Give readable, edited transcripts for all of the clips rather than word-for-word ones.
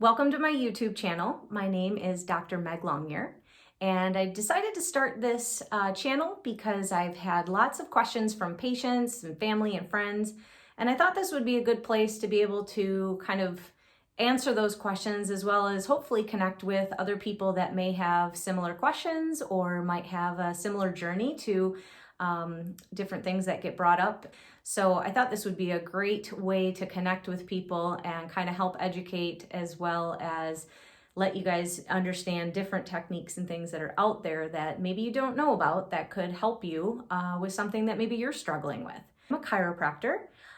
Welcome to my YouTube channel. My name is Dr. Meg Longyear, and I decided to start this channel because I've had lots of questions from patients and family and friends, and I thought this would be a good place to be able to kind of answer those questions as well as hopefully connect with other people that may have similar questions or might have a similar journey to different things that get brought up. So I thought this would be a great way to connect with people and kind of help educate as well as let you guys understand different techniques and things that are out there that maybe you don't know about that could help you with something that maybe you're struggling with. I'm a chiropractor.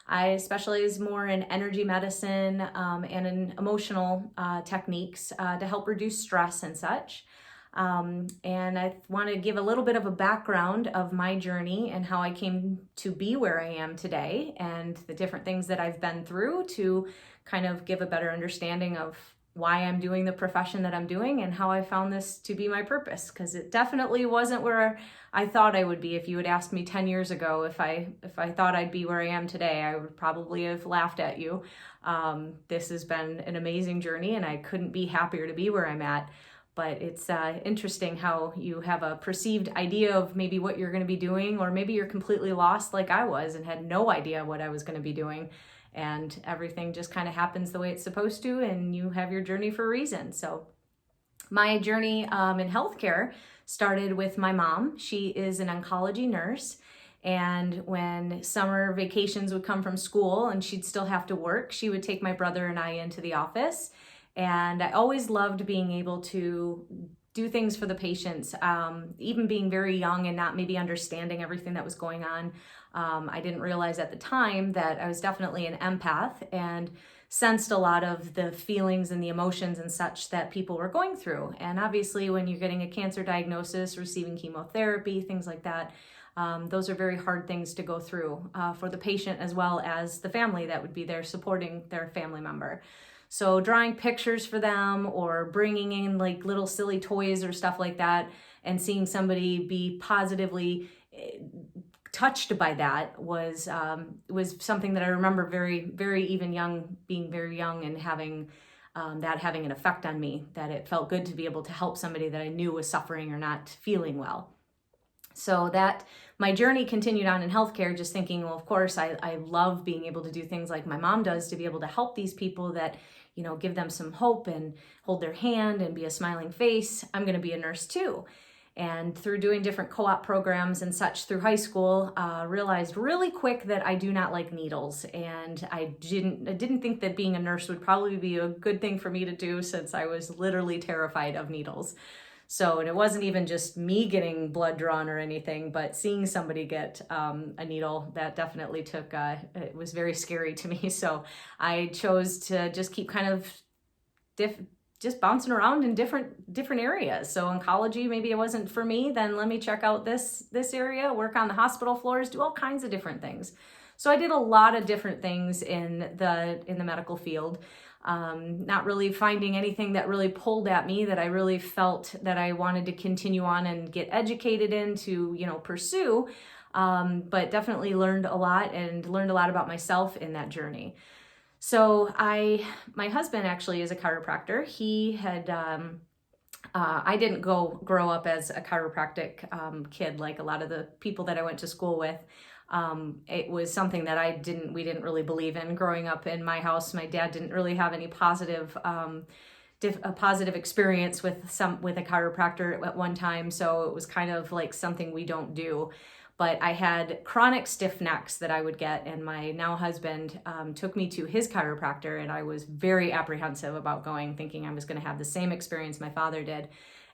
I specialize more in energy medicine and in emotional techniques to help reduce stress and such. And I want to give a little bit of a background of my journey and how I came to be where I am today and the different things that I've been through to kind of give a better understanding of why I'm doing the profession that I'm doing and how I found this to be my purpose, because it definitely wasn't where I thought I would be. If you had asked me 10 years ago if I thought I'd be where I am today, I would probably have laughed at you. This has been an amazing journey and I couldn't be happier to be where I'm at. But it's interesting how you have a perceived idea of maybe what you're going to be doing, or maybe you're completely lost like I was and had no idea what I was going to be doing. And everything just kind of happens the way it's supposed to, and you have your journey for a reason. So my journey in healthcare started with my mom. She is an oncology nurse. And when summer vacations would come from school and she'd still have to work, she would take my brother and I into the office. And I always loved being able to do things for the patients, even being very young and not maybe understanding everything that was going on. I didn't realize at the time that I was definitely an empath and sensed a lot of the feelings and the emotions and such that people were going through. And obviously when you're getting a cancer diagnosis, receiving chemotherapy, things like that, those are very hard things to go through for the patient as well as the family that would be there supporting their family member. So drawing pictures for them or bringing in like little silly toys or stuff like that and seeing somebody be positively touched by that was something that I remember very, very even young, being very young and having that having an effect on me, that it felt good to be able to help somebody that I knew was suffering or not feeling well. So that my journey continued on in healthcare, just thinking, well, of course, I love being able to do things like my mom does to be able to help these people that, you know, give them some hope and hold their hand and be a smiling face. I'm going to be a nurse too. And through doing different co-op programs and such through high school, realized really quick that I do not like needles. And I didn't think that being a nurse would probably be a good thing for me to do, since I was literally terrified of needles. So, and it wasn't even just me getting blood drawn or anything, but seeing somebody get a needle, that definitely took, it was very scary to me. So I chose to just keep kind of just bouncing around in different areas. So oncology, maybe it wasn't for me, then let me check out this area, work on the hospital floors, do all kinds of different things. So I did a lot of different things in the medical field. Not really finding anything that really pulled at me that I really felt that I wanted to continue on and get educated in to, you know, pursue. But definitely learned a lot about myself in that journey. So my husband actually is a chiropractor. He had, I didn't grow up as a chiropractic kid like a lot of the people that I went to school with. It was something that we didn't really believe in growing up in my house. My dad didn't really have any positive experience with a chiropractor at one time. So it was kind of like something we don't do. But I had chronic stiff necks that I would get, and my now husband took me to his chiropractor, and I was very apprehensive about going, thinking I was going to have the same experience my father did.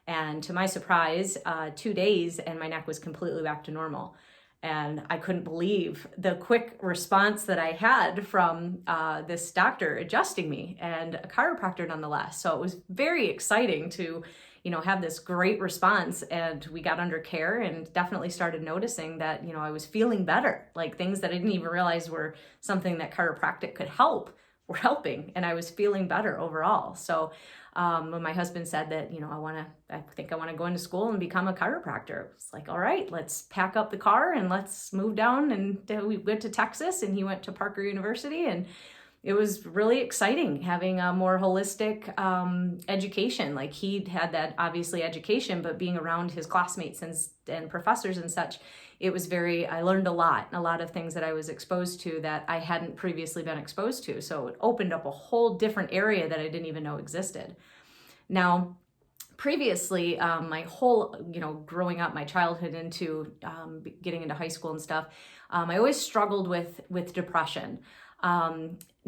And to my surprise, 2 days and my neck was completely back to normal. And I couldn't believe the quick response that I had from this doctor adjusting me, and a chiropractor nonetheless. So it was very exciting to, you know, have this great response, and we got under care and definitely started noticing that, you know, I was feeling better, like things that I didn't even realize were something that chiropractic could help were helping, and I was feeling better overall. So when my husband said that, you know, I think I want to go into school and become a chiropractor, it's like, all right, let's pack up the car and let's move down. And we went to Texas, and he went to Parker University, and it was really exciting having a more holistic education. Like he had that obviously education, but being around his classmates and professors and such, it was I learned a lot of things that I was exposed to that I hadn't previously been exposed to. So it opened up a whole different area that I didn't even know existed. Now, previously, my whole, growing up, my childhood into getting into high school and stuff, I always struggled with depression.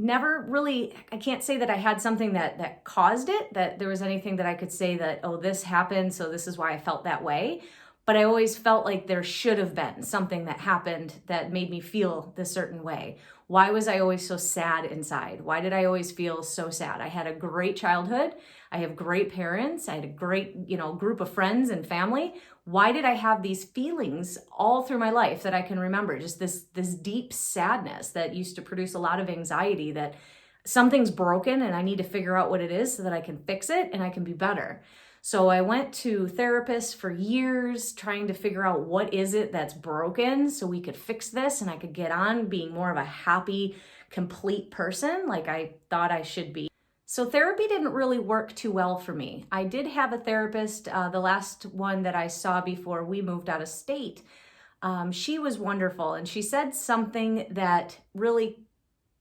Never really, I can't say that I had something that caused it, that there was anything that I could say that, oh, this happened, so this is why I felt that way. But I always felt like there should have been something that happened that made me feel this certain way. Why was I always so sad inside? Why did I always feel so sad? I had a great childhood. I have great parents. I had a great, group of friends and family. Why did I have these feelings all through my life that I can remember? Just this deep sadness that used to produce a lot of anxiety, that something's broken and I need to figure out what it is so that I can fix it and I can be better. So I went to therapists for years trying to figure out what is it that's broken so we could fix this and I could get on being more of a happy, complete person like I thought I should be. So therapy didn't really work too well for me. I did have a therapist, the last one that I saw before we moved out of state. She was wonderful, and she said something that really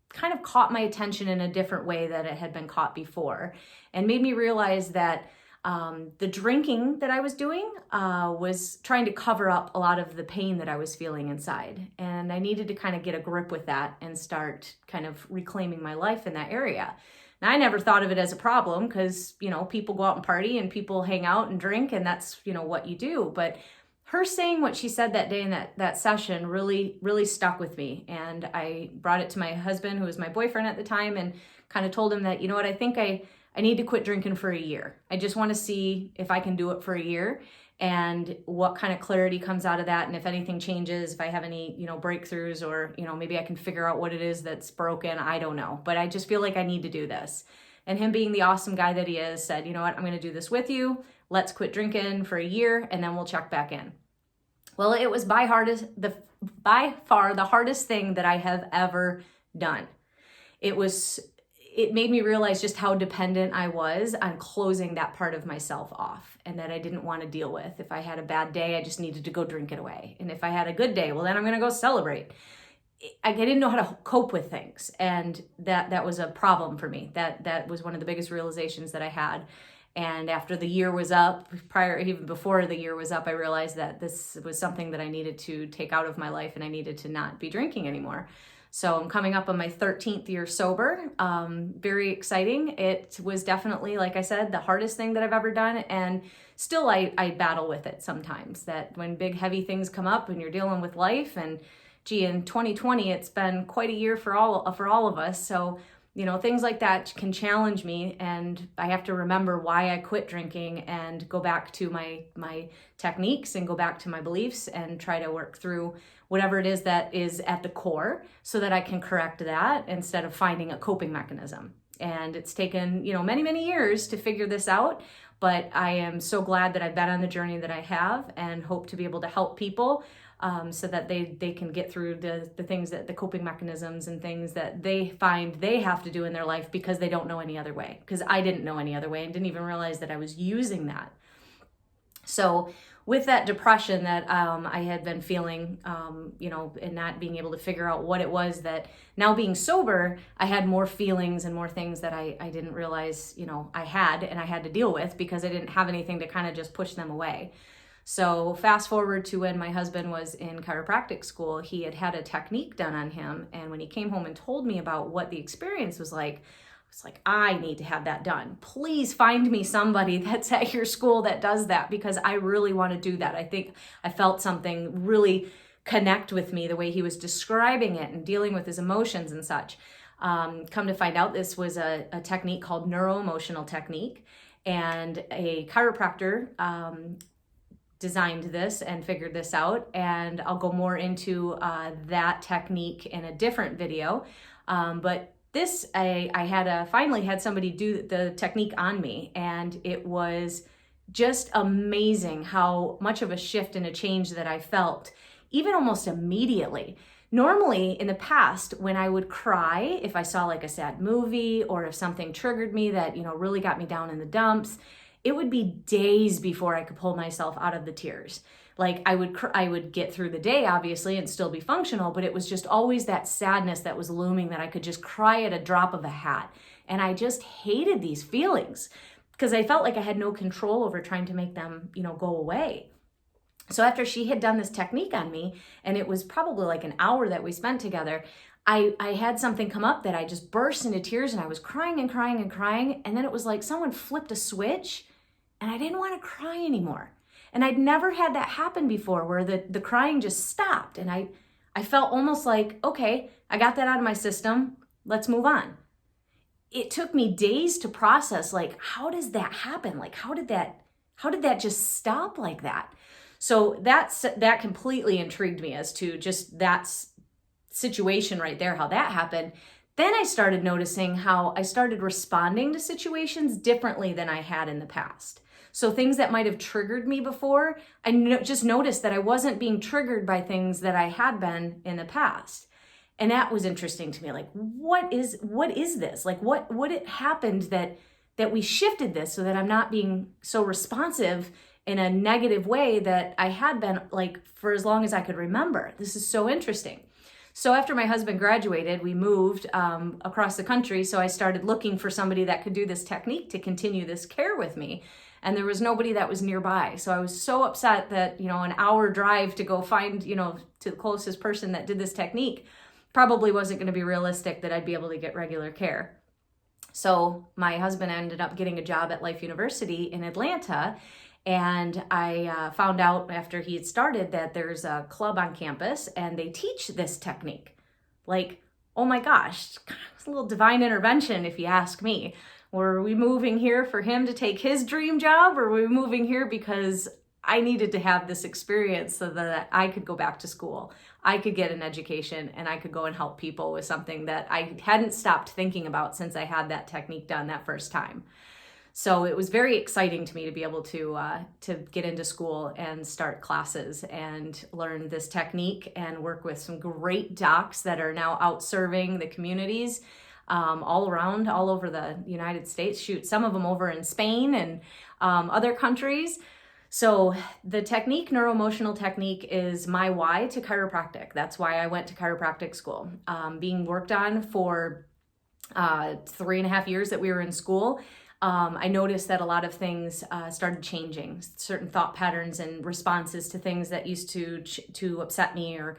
kind of caught my attention in a different way that it had been caught before, and made me realize that the drinking that I was doing was trying to cover up a lot of the pain that I was feeling inside. And I needed to kind of get a grip with that and start kind of reclaiming my life in that area. Now, I never thought of it as a problem because, people go out and party and people hang out and drink and that's, what you do. But her saying what she said that day in that session really, really stuck with me. And I brought it to my husband, who was my boyfriend at the time, and kind of told him that, what, I think I need to quit drinking for a year. I just want to see if I can do it for a year and what kind of clarity comes out of that. And if anything changes, if I have any, breakthroughs, or, maybe I can figure out what it is that's broken. I don't know, but I just feel like I need to do this. And him being the awesome guy that he is said, you know what, I'm going to do this with you. Let's quit drinking for a year and then we'll check back in. Well, it was by far the hardest thing that I have ever done. It made me realize just how dependent I was on closing that part of myself off, and that I didn't want to deal with. If I had a bad day, I just needed to go drink it away. And if I had a good day, well, then I'm going to go celebrate. I didn't know how to cope with things. And that was a problem for me. That was one of the biggest realizations that I had. And after the year was up, even before the year was up, I realized that this was something that I needed to take out of my life, and I needed to not be drinking anymore. So I'm coming up on my 13th year sober. Very exciting. It was definitely, like I said, the hardest thing that I've ever done. And still I battle with it sometimes, that when big heavy things come up and you're dealing with life, and in 2020, it's been quite a year for all of us. So, things like that can challenge me, and I have to remember why I quit drinking and go back to my techniques and go back to my beliefs and try to work through whatever it is that is at the core so that I can correct that instead of finding a coping mechanism. And it's taken, many, many years to figure this out, but I am so glad that I've been on the journey that I have, and hope to be able to help people so that they can get through the things, that the coping mechanisms and things that they find they have to do in their life because they don't know any other way. Because I didn't know any other way and didn't even realize that I was using that. So with that depression that I had been feeling, and not being able to figure out what it was, that now being sober, I had more feelings and more things that I didn't realize, I had, and I had to deal with because I didn't have anything to kind of just push them away. So fast forward to when my husband was in chiropractic school, he had a technique done on him. And when he came home and told me about what the experience was like, I was like, I need to have that done. Please find me somebody that's at your school that does that, because I really want to do that. I think I felt something really connect with me, the way he was describing it and dealing with his emotions and such. Come to find out, this was a technique called neuro-emotional technique, and a chiropractor designed this and figured this out. And I'll go more into that technique in a different video. But this, I finally had somebody do the technique on me, and it was just amazing how much of a shift and a change that I felt, even almost immediately. Normally in the past, when I would cry, if I saw like a sad movie or if something triggered me that, really got me down in the dumps, it would be days before I could pull myself out of the tears. Like I would get through the day, obviously, and still be functional, but it was just always that sadness that was looming that I could just cry at a drop of a hat. And I just hated these feelings because I felt like I had no control over trying to make them, go away. So after she had done this technique on me, and it was probably like an hour that we spent together, I had something come up that I just burst into tears and I was crying and crying and crying. And then it was like someone flipped a switch and I didn't want to cry anymore. And I'd never had that happen before where the crying just stopped. And I felt almost like, okay, I got that out of my system. Let's move on. It took me days to process, like, how does that happen? Like, how did that just stop like that? So that completely intrigued me as to just that situation right there, how that happened. Then I started noticing how I started responding to situations differently than I had in the past. So things that might have triggered me before, I just noticed that I wasn't being triggered by things that I had been in the past. And that was interesting to me. Like, what is this? Like, what it happened that we shifted this so that I'm not being so responsive in a negative way that I had been, like, for as long as I could remember. This is so interesting. So after my husband graduated, we moved across the country. So I started looking for somebody that could do this technique to continue this care with me. And there was nobody that was nearby. So I was so upset that, an hour drive to go find, to the closest person that did this technique probably wasn't going to be realistic that I'd be able to get regular care. So my husband ended up getting a job at Life University in Atlanta. And I found out after he had started that there's a club on campus and they teach this technique. Like, oh my gosh, it's a little divine intervention if you ask me. Were we moving here for him to take his dream job, or were we moving here because I needed to have this experience so that I could go back to school, I could get an education, and I could go and help people with something that I hadn't stopped thinking about since I had that technique done that first time. So it was very exciting to me to be able to get into school and start classes and learn this technique and work with some great docs that are now out serving the communities all around, all over the United States. Shoot, some of them over in Spain and other countries. So the technique, neuroemotional technique, is my why to chiropractic. That's why I went to chiropractic school. Being worked on for 3.5 years that we were in school, I noticed that a lot of things started changing, certain thought patterns and responses to things that used to upset me or,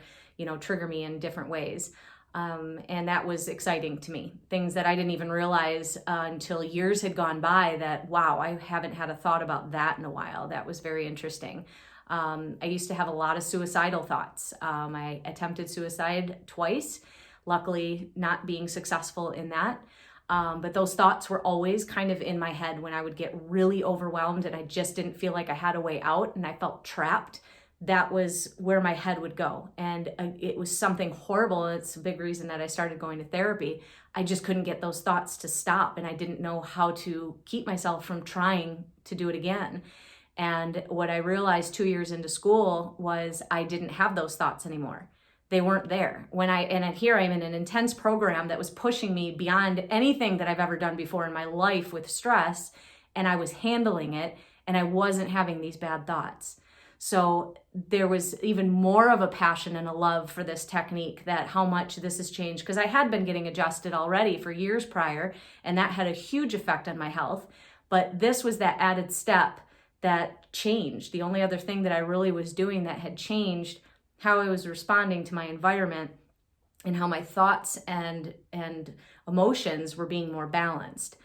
trigger me in different ways. And that was exciting to me. Things that I didn't even realize until years had gone by that, wow, I haven't had a thought about that in a while. That was very interesting. I used to have a lot of suicidal thoughts. I attempted suicide twice, luckily not being successful in that. But those thoughts were always kind of in my head when I would get really overwhelmed and I just didn't feel like I had a way out and I felt trapped. That was where my head would go. And it was something horrible. And it's a big reason that I started going to therapy. I just couldn't get those thoughts to stop. And I didn't know how to keep myself from trying to do it again. And what I realized 2 years into school was I didn't have those thoughts anymore. They weren't there. Here I'm in an intense program that was pushing me beyond anything that I've ever done before in my life with stress. And I was handling it and I wasn't having these bad thoughts. So there was even more of a passion and a love for this technique, that how much this has changed, because I had been getting adjusted already for years prior, and that had a huge effect on my health. But this was that added step that changed. The only other thing that I really was doing that had changed how I was responding to my environment and how my thoughts and emotions were being more balanced.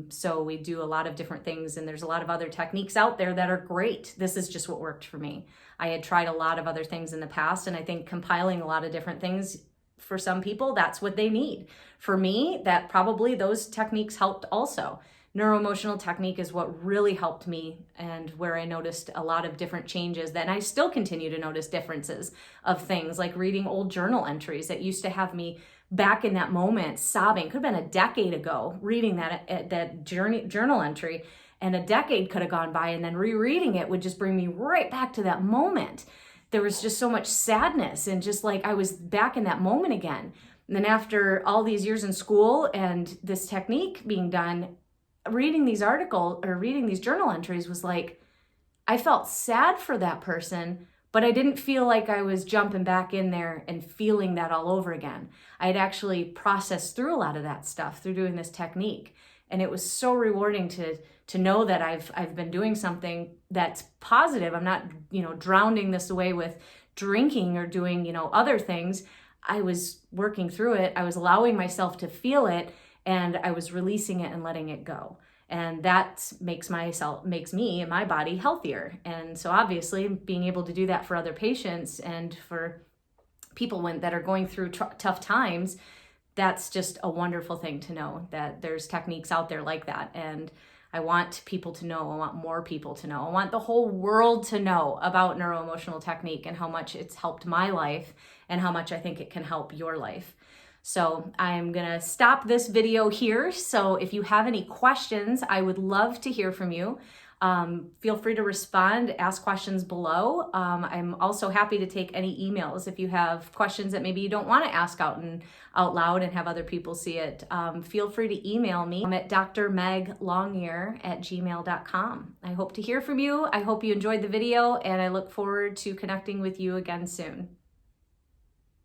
So we do a lot of different things, and there's a lot of other techniques out there that are great. This is just what worked for me. I had tried a lot of other things in the past, and I think compiling a lot of different things, for some people, that's what they need. For me, that probably those techniques helped also. Neuroemotional technique is what really helped me, and where I noticed a lot of different changes. Then I still continue to notice differences of things, like reading old journal entries that used to have me back in that moment sobbing. Could have been a decade ago reading that journal entry, and a decade could have gone by, and then rereading it would just bring me right back to that moment. there was just so much sadness, and just like I was back in that moment again. And then after all these years in school and this technique being done, reading these journal entries was like, I felt sad for that person, but I didn't feel like I was jumping back in there and feeling that all over again. I had actually processed through a lot of that stuff through doing this technique. And it was so rewarding to know that I've been doing something that's positive. I'm not, drowning this away with drinking or doing, other things. I was working through it. I was allowing myself to feel it, and I was releasing it and letting it go. And that makes me and my body healthier. And so obviously being able to do that for other patients and for people that are going through tough times, that's just a wonderful thing to know that there's techniques out there like that. And I want people to know, I want more people to know, I want the whole world to know about neuroemotional technique and how much it's helped my life and how much I think it can help your life. So I'm gonna stop this video here. So if you have any questions, I would love to hear from you. Feel free to respond, ask questions below. I'm also happy to take any emails if you have questions that maybe you don't want to ask out loud and have other people see it. Feel free to email me. I'm at drmeglongyear@gmail.com. I hope to hear from you. I hope you enjoyed the video, and I look forward to connecting with you again soon.